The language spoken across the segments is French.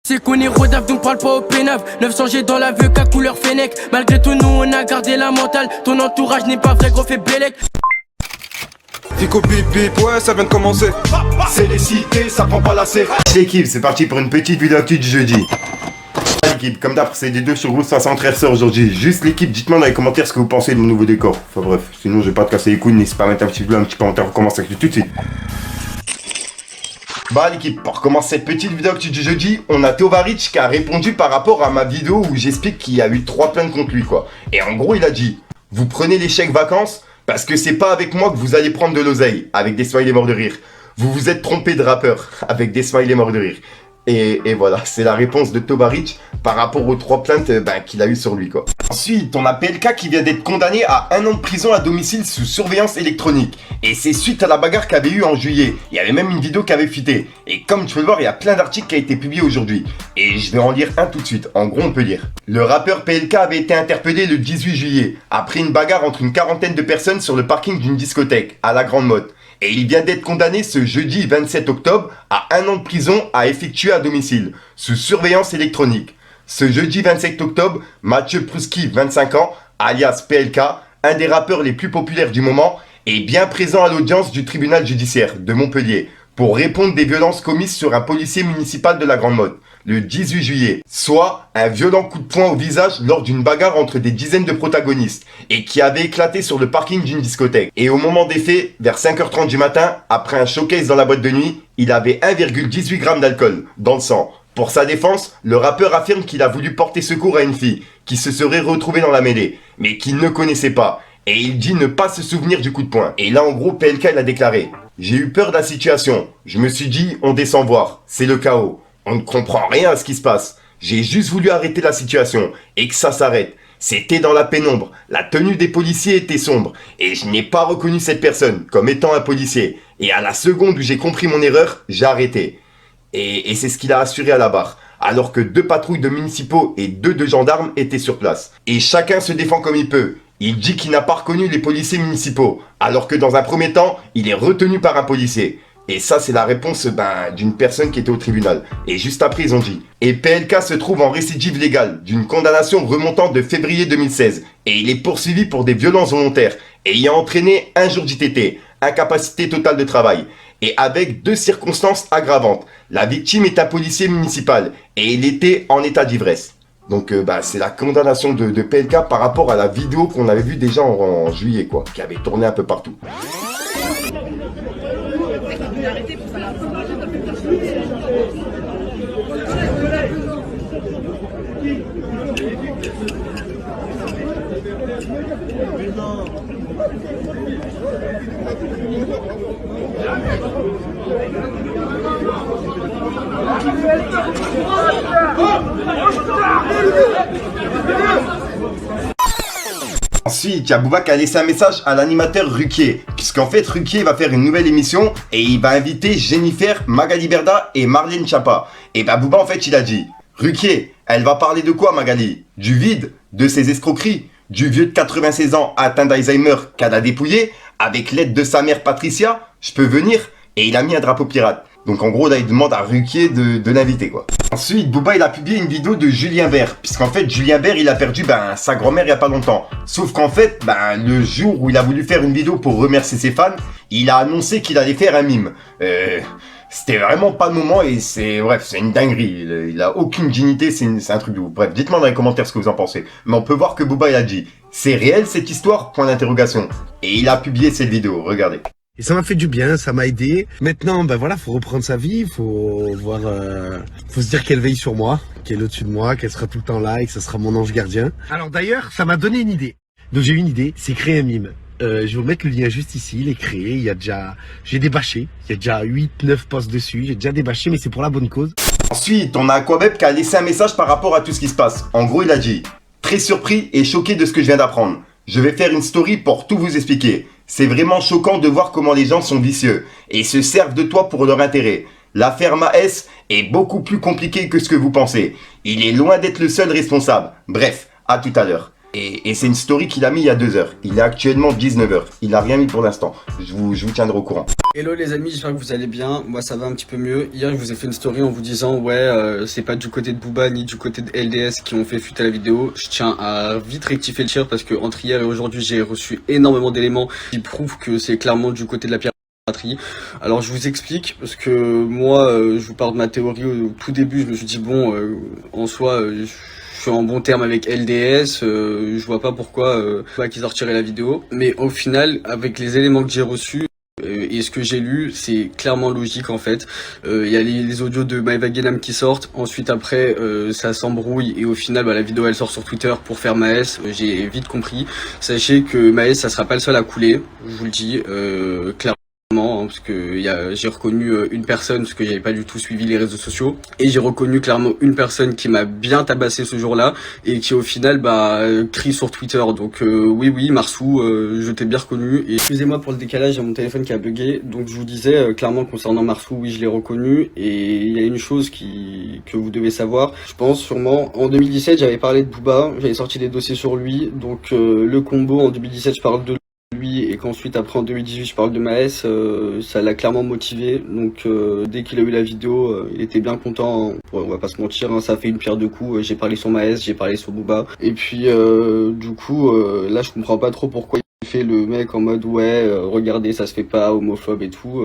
C'est qu'on est rodave donc parle pas au pénaf. 900 G dans la VK couleur Fennec. Malgré tout nous on a gardé la mentale. Ton entourage n'est pas vrai gros fait Bélec. Fico bip bip, ouais ça vient de commencer. C'est les cités, ça prend pas la C. L'équipe, c'est parti pour une petite vidéo actu du jeudi. L'équipe, comme d'hab, c'est des deux sur Rousse 513 aujourd'hui. Juste l'équipe, dites-moi dans les commentaires ce que vous pensez de mon nouveau décor. Enfin bref, sinon je vais pas te casser les couilles, n'hésitez pas à mettre un petit commentaire, on commence avec tout de suite. Bah l'équipe, pour commencer cette petite vidéo actu du jeudi, on a Tovaryc qui a répondu par rapport à ma vidéo où j'explique qu'il y a eu 3 plaintes contre lui quoi. Et en gros il a dit, vous prenez les chèques vacances parce que c'est pas avec moi que vous allez prendre de l'oseille, avec des smileys morts de rire. Vous vous êtes trompé de rappeur, avec des smileys morts de rire. Et voilà, c'est la réponse de Tovaryc par rapport aux 3 plaintes qu'il a eu sur lui quoi. Ensuite, on a PLK qui vient d'être condamné à 1 an de prison à domicile sous surveillance électronique. Et c'est suite à la bagarre qu'il y avait eu en juillet. Il y avait même une vidéo qui avait fuité. Et comme tu peux le voir, il y a plein d'articles qui ont été publiés aujourd'hui. Et je vais en lire un tout de suite. En gros, on peut lire. Le rappeur PLK avait été interpellé le 18 juillet, après une bagarre entre une quarantaine de personnes sur le parking d'une discothèque, à la Grande Motte. Et il vient d'être condamné ce jeudi 27 octobre à 1 an de prison à effectuer à domicile, sous surveillance électronique. Ce jeudi 27 octobre, Mathieu Pruski, 25 ans, alias PLK, un des rappeurs les plus populaires du moment, est bien présent à l'audience du tribunal judiciaire de Montpellier pour répondre des violences commises sur un policier municipal de la Grande Motte, le 18 juillet, soit un violent coup de poing au visage lors d'une bagarre entre des dizaines de protagonistes et qui avait éclaté sur le parking d'une discothèque. Et au moment des faits, vers 5h30 du matin, après un showcase dans la boîte de nuit, il avait 1,18 g d'alcool dans le sang. Pour sa défense, le rappeur affirme qu'il a voulu porter secours à une fille qui se serait retrouvée dans la mêlée, mais qu'il ne connaissait pas. Et il dit ne pas se souvenir du coup de poing. Et là en gros, PLK il a déclaré « J'ai eu peur de la situation. Je me suis dit on descend voir. C'est le chaos. On ne comprend rien à ce qui se passe. J'ai juste voulu arrêter la situation et que ça s'arrête. C'était dans la pénombre. La tenue des policiers était sombre. Et je n'ai pas reconnu cette personne comme étant un policier. Et à la seconde où j'ai compris mon erreur, j'ai arrêté. » Et c'est ce qu'il a assuré à la barre, alors que 2 patrouilles de municipaux et 2 de gendarmes étaient sur place. Et chacun se défend comme il peut. Il dit qu'il n'a pas reconnu les policiers municipaux, alors que dans un premier temps, il est retenu par un policier. Et ça, c'est la réponse d'une personne qui était au tribunal. Et juste après, ils ont dit « Et PLK se trouve en récidive légale d'une condamnation remontant de février 2016. Et il est poursuivi pour des violences volontaires, ayant entraîné 1 jour d'ITT, incapacité totale de travail. Et avec 2 circonstances aggravantes. La victime est un policier municipal, et il était en état d'ivresse. » Donc c'est la condamnation de PLK par rapport à la vidéo qu'on avait vue déjà en juillet quoi, qui avait tourné un peu partout. Ensuite, il y a Booba qui a laissé un message à l'animateur Ruquier, puisqu'en fait Ruquier va faire une nouvelle émission et il va inviter Jennifer, Magali Berda et Marlène Schiappa. Et Booba en fait il a dit « Ruquier, elle va parler de quoi Magali? Du vide? De ses escroqueries? Du vieux de 96 ans atteint d'Alzheimer qu'elle a dépouillé? Avec l'aide de sa mère Patricia? Je peux venir ?» Et il a mis un drapeau pirate. Donc en gros là il demande à Ruquier de l'inviter quoi. Ensuite Booba il a publié une vidéo de Julien Bert. Puisqu'en fait Julien Bert il a perdu sa grand-mère il y a pas longtemps. Sauf qu'en fait le jour où il a voulu faire une vidéo pour remercier ses fans, il a annoncé qu'il allait faire un mime. C'était vraiment pas le moment et c'est une dinguerie. Il a aucune dignité, c'est un truc de ouf. Bref, dites-moi dans les commentaires ce que vous en pensez. Mais on peut voir que Booba il a dit c'est réel cette histoire? Point d'interrogation. Et il a publié cette vidéo, regardez. Et ça m'a fait du bien, ça m'a aidé. Maintenant, voilà, faut reprendre sa vie, faut voir, faut se dire qu'elle veille sur moi, qu'elle est au-dessus de moi, qu'elle sera tout le temps là et que ça sera mon ange gardien. Alors d'ailleurs, ça m'a donné une idée. Donc j'ai eu une idée, c'est créer un mime. Je vais vous mettre le lien juste ici, il est créé, j'ai débâché, il y a déjà 8-9 posts dessus, j'ai déjà débâché, mais c'est pour la bonne cause. Ensuite, on a Aquabeb qui a laissé un message par rapport à tout ce qui se passe. En gros, il a dit « Très surpris et choqué de ce que je viens d'apprendre. Je vais faire une story pour tout vous expliquer. C'est vraiment choquant de voir comment les gens sont vicieux et se servent de toi pour leur intérêt. L'affaire Maes est beaucoup plus compliquée que ce que vous pensez. Il est loin d'être le seul responsable. Bref, à tout à l'heure. » Et c'est une story qu'il a mis il y a 2 heures. Il est actuellement 19 h. Il a rien mis pour l'instant. Je vous tiendrai au courant. Hello les amis, j'espère que vous allez bien. Moi ça va un petit peu mieux. Hier je vous ai fait une story en vous disant ouais c'est pas du côté de Booba ni du côté de LDS qui ont fait fuiter la vidéo. Je tiens à vite rectifier le tir parce que entre hier et aujourd'hui j'ai reçu énormément d'éléments qui prouvent que c'est clairement du côté de la piraterie. Alors je vous explique parce que moi je vous parle de ma théorie au tout début. Je me suis dit bon en soi je suis en bon terme avec LDS, je vois pas pourquoi qu'ils sortiraient la vidéo. Mais au final avec les éléments que j'ai reçus et ce que j'ai lu, c'est clairement logique en fait. Il y a les audios de Maeva Guénam qui sortent, ensuite après ça s'embrouille et au final la vidéo elle sort sur Twitter pour faire Maes. J'ai vite compris. Sachez que Maes ça sera pas le seul à couler, je vous le dis clairement. Parce que j'ai reconnu une personne parce que j'avais pas du tout suivi les réseaux sociaux et j'ai reconnu clairement une personne qui m'a bien tabassé ce jour-là et qui au final crie sur Twitter. Donc oui Marsou, je t'ai bien reconnu et excusez-moi pour le décalage, j'ai mon téléphone qui a bugué. Donc je vous disais clairement concernant Marsou, oui je l'ai reconnu et il y a une chose que vous devez savoir, je pense sûrement. En 2017 j'avais parlé de Booba, j'avais sorti des dossiers sur lui, donc le combo en 2017 je parle de lui et qu'ensuite après en 2018 je parle de Maes, ça l'a clairement motivé. Donc dès qu'il a eu la vidéo il était bien content, hein. On va pas se mentir, hein, ça fait une pierre deux coups. J'ai parlé sur Maes, j'ai parlé sur Booba et puis du coup là je comprends pas trop pourquoi il fait le mec en mode ouais regardez ça se fait pas, homophobe et tout,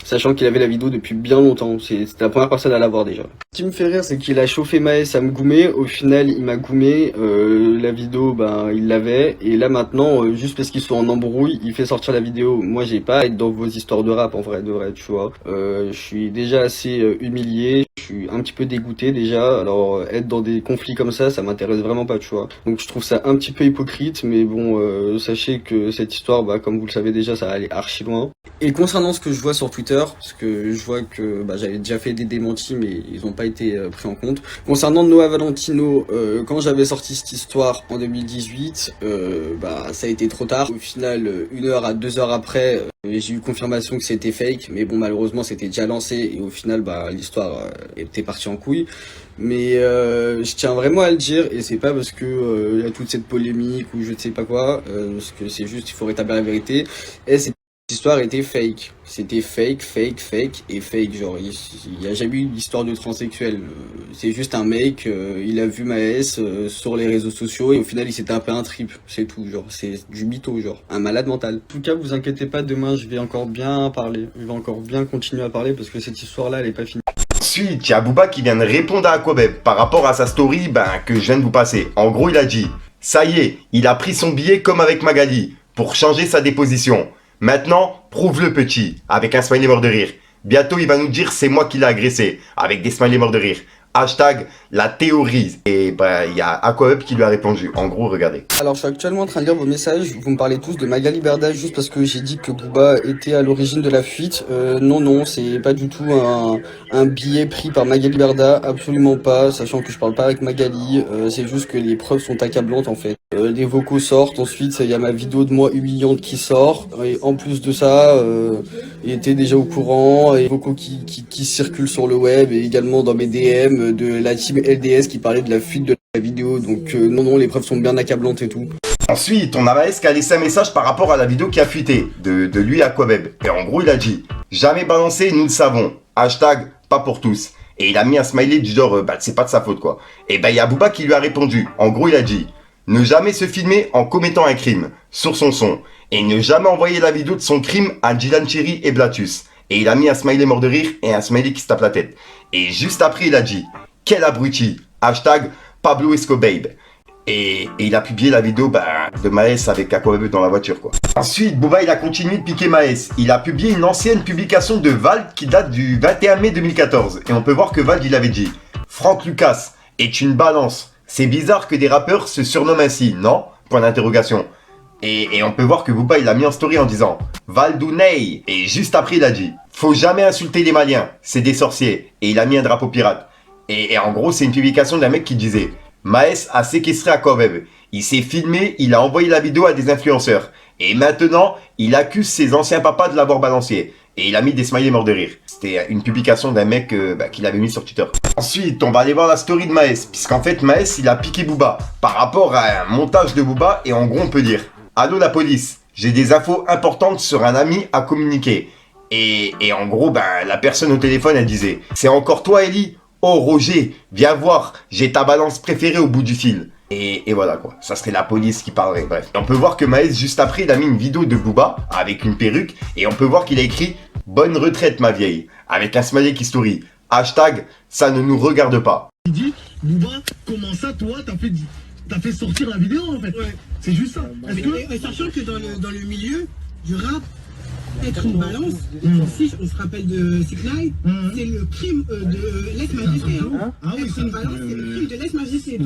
sachant qu'il avait la vidéo depuis bien longtemps. C'était la première personne à l'avoir déjà. Ce qui me fait rire c'est qu'il a chauffé Maes à me goumer, au final il m'a goumé, la vidéo il l'avait et là maintenant juste parce qu'ils sont en embrouille il fait sortir la vidéo. Moi j'ai pas à être dans vos histoires de rap en vrai de vrai, tu vois. Je suis déjà assez humilié, je suis un petit peu dégoûté déjà, alors être dans des conflits comme ça m'intéresse vraiment pas, tu vois. Donc je trouve ça un petit peu hypocrite, mais bon sachez que cette histoire comme vous le savez déjà ça va aller archi loin. Et concernant ce que je vois sur Twitter, parce que je vois que j'avais déjà fait des démentis mais ils ont pas été pris en compte. Concernant Noah Valentino, quand j'avais sorti cette histoire en 2018, ça a été trop tard. Au final, 1 heure à 2 heures après, j'ai eu confirmation que c'était fake, mais bon malheureusement c'était déjà lancé et au final l'histoire était partie en couille. Mais je tiens vraiment à le dire et c'est pas parce que y a toute cette polémique ou je ne sais pas quoi, parce que c'est juste il faut rétablir la vérité. Et cette histoire était fake. C'était fake et fake. Genre, il y a jamais eu d'histoire de transsexuel. C'est juste un mec, il a vu Maes sur les réseaux sociaux et au final il s'est tapé un trip. C'est tout, genre, c'est du mytho, genre, un malade mental. En tout cas, vous inquiétez pas, demain je vais encore bien parler. Je vais encore bien continuer à parler parce que cette histoire-là, elle est pas finie. Ensuite, il y a Booba qui vient de répondre à Aquabeb par rapport à sa story que je viens de vous passer. En gros, il a dit « Ça y est, il a pris son billet comme avec Magali pour changer sa déposition. Maintenant, prouve le petit, avec un smiley mort de rire. Bientôt, il va nous dire c'est moi qui l'ai agressé, avec des smileys morts de rire. Hashtag la théorise. Et il y a Aquabeb qui lui a répondu. En gros, regardez. Alors, je suis actuellement en train de lire vos messages. Vous me parlez tous de Magali Berda juste parce que j'ai dit que Booba était à l'origine de la fuite. Non, c'est pas du tout un billet pris par Magali Berda. Absolument pas. Sachant que je parle pas avec Magali. C'est juste que les preuves sont accablantes en fait. Les vocaux sortent. Ensuite, il y a ma vidéo de moi humiliante qui sort. Et en plus de ça, il était déjà au courant. Et les vocaux qui circulent sur le web et également dans mes DM de la team LDS qui parlait de la fuite de la vidéo. Donc non, les preuves sont bien accablantes et tout. Ensuite, on a Maes qui a laissé un message par rapport à la vidéo qui a fuité de lui à Aquabeb. Et en gros, il a dit « Jamais balancé, nous le savons. Hashtag pas pour tous. » Et il a mis un smiley du genre c'est pas de sa faute quoi. Et il y a Booba qui lui a répondu. En gros, il a dit « Ne jamais se filmer en commettant un crime sur son son. Et ne jamais envoyer la vidéo de son crime à Dylan Cherry et Blatus. » Et il a mis un smiley mort de rire et un smiley qui se tape la tête. Et juste après, il a dit « Quel abruti. Hashtag Pablo Escobabe. » Et il a publié la vidéo de Maes avec Aquabeb dans la voiture quoi. Ensuite, Booba il a continué de piquer Maes. Il a publié une ancienne publication de Vald qui date du 21 mai 2014. Et on peut voir que Vald il avait dit « Franck Lucas est une balance. C'est bizarre que des rappeurs se surnomment ainsi, non ?» Point d'interrogation. Et on peut voir que Booba il a mis en story en disant « Valdunei » et juste après il a dit « Faut jamais insulter les Maliens, c'est des sorciers. » Et il a mis un drapeau pirate. Et en gros c'est une publication d'un mec qui disait Maes a séquestré Aquabeb. Il s'est filmé, il a envoyé la vidéo à des influenceurs. Et maintenant, il accuse ses anciens papas de l'avoir balancié. Et il a mis des smileys morts de rire. C'était une publication d'un mec qu'il avait mis sur Twitter. Ensuite, on va aller voir la story de Maes, puisqu'en fait Maes il a piqué Booba par rapport à un montage de Booba, et en gros on peut dire: allô la police, j'ai des infos importantes sur un ami à communiquer. Et en gros, la personne au téléphone elle disait: c'est encore toi Ellie? Oh Roger, viens voir, j'ai ta balance préférée au bout du fil. Et voilà quoi, ça serait la police qui parlerait, bref. Et on peut voir que Maes, juste après, il a mis une vidéo de Booba avec une perruque, et on peut voir qu'il a écrit: bonne retraite ma vieille, avec un smiley qui story. Hashtag, ça ne nous regarde pas. Il dit: Booba, comment ça toi t'as fait sortir la vidéo en fait? Ouais. C'est juste ça. Sachant que dans le milieu du rap, être une balance, si on se rappelle de Sick Night, c'est le crime de lèse-majesté. Hein. Être une balance, c'est le crime de lèse-majesté.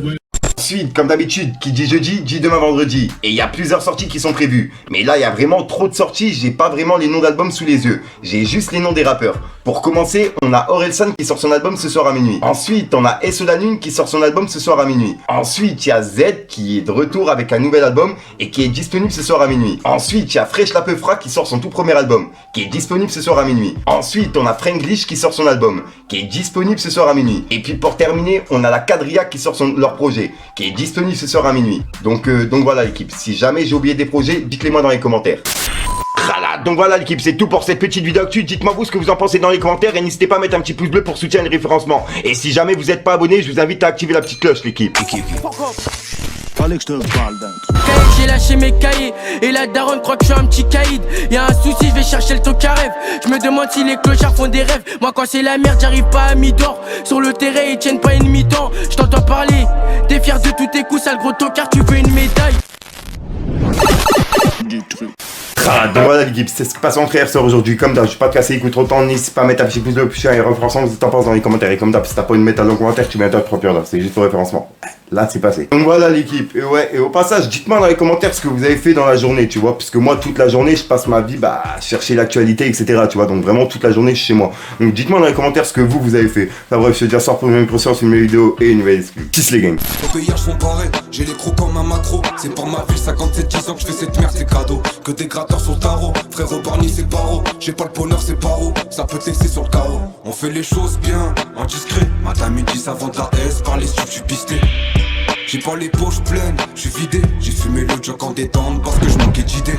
Ensuite, comme d'habitude, qui dit jeudi, dit demain vendredi. Et il y a plusieurs sorties qui sont prévues. Mais là, il y a vraiment trop de sorties, j'ai pas vraiment les noms d'albums sous les yeux. J'ai juste les noms des rappeurs. Pour commencer, on a Orelsan qui sort son album ce soir à minuit. Ensuite, on a Esso la Lune qui sort son album ce soir à minuit. Ensuite, il y a Z qui est de retour avec un nouvel album et qui est disponible ce soir à minuit. Ensuite, il y a Fresh la Peufra qui sort son tout premier album, qui est disponible ce soir à minuit. Ensuite, on a Franglish qui sort son album, qui est disponible ce soir à minuit. Et puis pour terminer, on a la Quadrilla qui sort leur projet, qui est disponible ce soir à minuit. Donc voilà l'équipe, si jamais j'ai oublié des projets, dites-les moi dans les commentaires. Donc voilà l'équipe, c'est tout pour cette petite vidéo actu. Dites-moi vous ce que vous en pensez dans les commentaires et n'hésitez pas à mettre un petit pouce bleu pour soutenir le référencement. Et si jamais vous n'êtes pas abonné, je vous invite à activer la petite cloche l'équipe. Fallait que je te parle d'un truc. J'ai lâché mes cahiers et la daronne croit que je suis un petit caïd. Y'a un souci, je vais chercher le toc à rêve. Je me demande si les clochards font des rêves. Moi quand c'est la merde, j'arrive pas à mi-d'or. Sur le terrain, ils tiennent pas une mi-temps. Je t'entends parler, t'es fier de tous tes coups, sale gros tocard, tu veux une médaille. Du truc. Donc voilà l'équipe, c'est ce qui passe en frère sort aujourd'hui. Comme d'hab, je vais pas te casser les coups trop de temps, n'hésite pas à mettre un petit pouce bleu, puis et référencement, vous t'en penses dans les commentaires. Et comme d'hab, si t'as pas une métal dans le commentaire, tu mets un tas de propre là, c'est juste pour référencement. Là c'est passé. Donc voilà l'équipe, et au passage, dites-moi dans les commentaires ce que vous avez fait dans la journée, tu vois, parce que moi toute la journée je passe ma vie à chercher l'actualité, etc. Tu vois, donc vraiment toute la journée je suis chez moi. Donc dites-moi dans les commentaires ce que vous avez fait. Enfin bref, je te dis à ça pour une impression sur une nouvelle vidéo et une nouvelle exclue. Peace les gangs. Donc hier je fais pareil, j'ai les crocs comme un macro. C'est par ma vie, 57-10 ans que je fais cette merde, c'est cadeau. Que des gratteurs sur le tarot, frérot Barney c'est paro. J'ai pas le bonheur c'est paro, ça peut te laisser sur le carreau. On fait les choses bien, en discret. Madame me dit ça vend de la S, par les stups je suis pisté. J'ai pas les poches pleines, je suis vidé. J'ai fumé le jock en détente parce que je manquais d'idées.